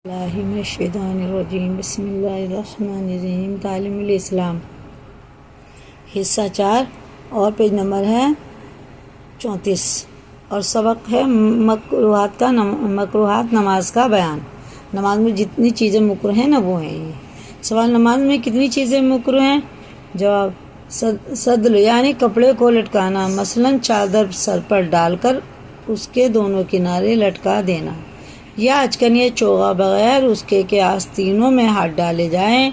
اللہ من الشیطان الرجیم بسم اللہ الرحمن الرحیم۔ تعلیم الاسلام حصہ 4 اور پیج نمبر ہے 34 اور سبق ہے مکروہات نماز کا بیان۔ نماز میں جتنی چیزیں مکروہ ہیں نا وہ ہیں یہ۔ سوال: نماز میں کتنی چیزیں مکروہ ہیں؟ جواب: صدل یعنی کپڑے کو لٹکانا، مثلاً چادر سر پر ڈال کر اس کے دونوں کنارے لٹکا دینا، یا اچکن یا چوغا بغیر اس کے کہ آستینوں میں ہاتھ ڈالے جائیں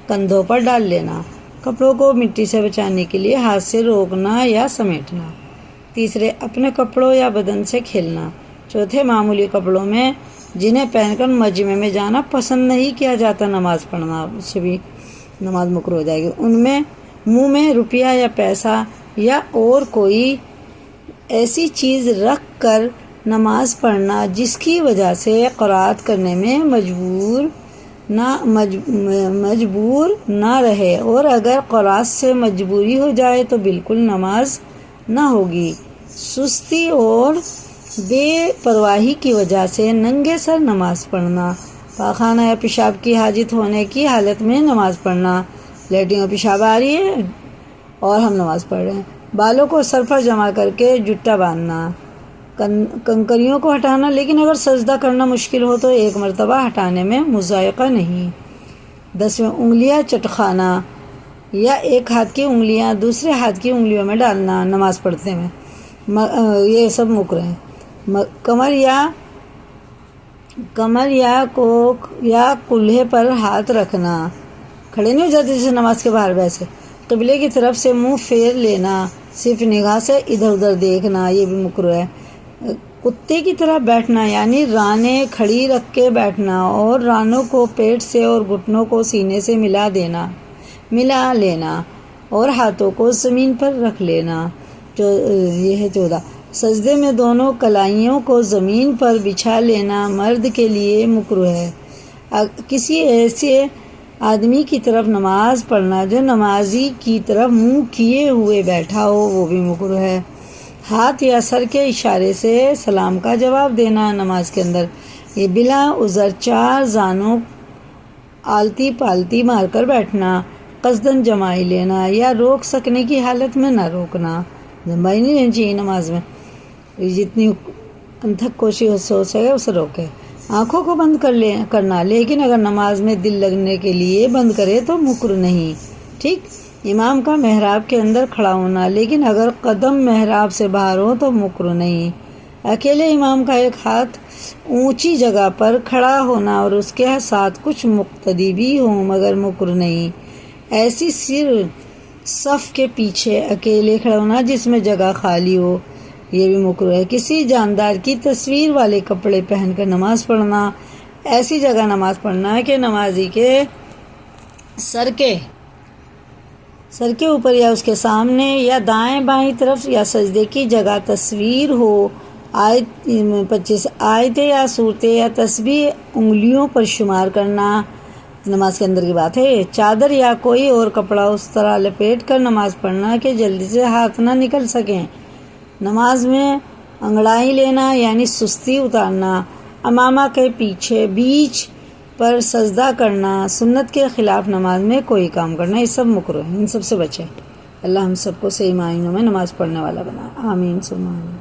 کندھوں پر ڈال لینا، کپڑوں کو مٹی سے بچانے کے لیے ہاتھ سے روکنا یا سمیٹنا۔ تیسرے، اپنے کپڑوں یا بدن سے کھیلنا۔ چوتھے، معمولی کپڑوں میں جنہیں پہن کر مجمع میں جانا پسند نہیں کیا جاتا نماز پڑھنا، اس سے بھی نماز مکروہ ہو جائے گی۔ ان میں منہ میں روپیہ یا پیسہ یا اور کوئی ایسی چیز رکھ کر نماز پڑھنا جس کی وجہ سے قرات کرنے میں مجبور نہ رہے، اور اگر قرات سے مجبوری ہو جائے تو بالکل نماز نہ ہوگی۔ سستی اور بے پرواہی کی وجہ سے ننگے سر نماز پڑھنا، پاخانہ یا پیشاب کی حاجت ہونے کی حالت میں نماز پڑھنا، لیٹرین اور پیشاب آ رہی ہے اور ہم نماز پڑھ رہے ہیں، بالوں کو سر پر جمع کر کے جٹا باندھنا، کنکریوں کو ہٹانا، لیکن اگر سجدہ کرنا مشکل ہو تو ایک مرتبہ ہٹانے میں مضائقہ نہیں۔ 10ویں، انگلیاں چٹخانا یا ایک ہاتھ کی انگلیاں دوسرے ہاتھ کی انگلیوں میں ڈالنا نماز پڑھتے میں، یہ سب مکروہ ہیں۔ کمر یا کوک یا کولہے پر ہاتھ رکھنا، کھڑے نہیں ہو جاتے جیسے نماز کے باہر ویسے۔ قبلے کی طرف سے منہ پھیر لینا، صرف نگاہ سے ادھر ادھر دیکھنا، یہ بھی مکروہ ہے۔ کتے کی طرح بیٹھنا یعنی رانیں کھڑی رکھ کے بیٹھنا اور رانوں کو پیٹ سے اور گھٹنوں کو سینے سے ملا لینا اور ہاتھوں کو زمین پر رکھ لینا، یہ ہے 14۔ سجدے میں دونوں کلائیوں کو زمین پر بچھا لینا مرد کے لیے مکروہ ہے۔ کسی ایسے آدمی کی طرف نماز پڑھنا جو نمازی کی طرف منہ کیے ہوئے بیٹھا ہو، وہ بھی مکروہ ہے۔ ہاتھ یا سر کے اشارے سے سلام کا جواب دینا نماز کے اندر، یہ بلا عذر 4 زانوں آلتی پالتی مار کر بیٹھنا، قصداً جمائی لینا یا روک سکنے کی حالت میں نہ روکنا، جمائی نہیں لینی چاہیے نماز میں، جتنی انتھک کوشش ہو سکے اسے روکے۔ آنکھوں کو بند کرنا، لیکن اگر نماز میں دل لگنے کے لیے بند کرے تو مکروہ نہیں، ٹھیک۔ امام کا محراب کے اندر کھڑا ہونا، لیکن اگر قدم محراب سے باہر ہو تو مکروہ نہیں۔ اکیلے امام کا ایک ہاتھ اونچی جگہ پر کھڑا ہونا اور اس کے ساتھ کچھ مقتدی بھی ہوں مگر مکروہ نہیں۔ ایسی صف کے پیچھے اکیلے کھڑا ہونا جس میں جگہ خالی ہو، یہ بھی مکروہ ہے۔ کسی جاندار کی تصویر والے کپڑے پہن کر نماز پڑھنا، ایسی جگہ نماز پڑھنا ہے کہ نمازی کے سر کے اوپر یا اس کے سامنے یا دائیں بائیں طرف یا سجدے کی جگہ تصویر ہو۔ 25 آیتیں یا صورتیں یا تسبیح انگلیوں پر شمار کرنا، نماز کے اندر کی بات ہے۔ چادر یا کوئی اور کپڑا اس طرح لپیٹ کر نماز پڑھنا کہ جلدی سے ہاتھ نہ نکل سکیں۔ نماز میں انگڑائی لینا یعنی سستی اتارنا، امامہ کے بیچ پر سجدہ کرنا، سنت کے خلاف نماز میں کوئی کام کرنا، یہ سب مکروہ ہیں، ان سب سے بچیں۔ اللہ ہم سب کو صحیح معنوں میں نماز پڑھنے والا بنا، آمین ثم آمین۔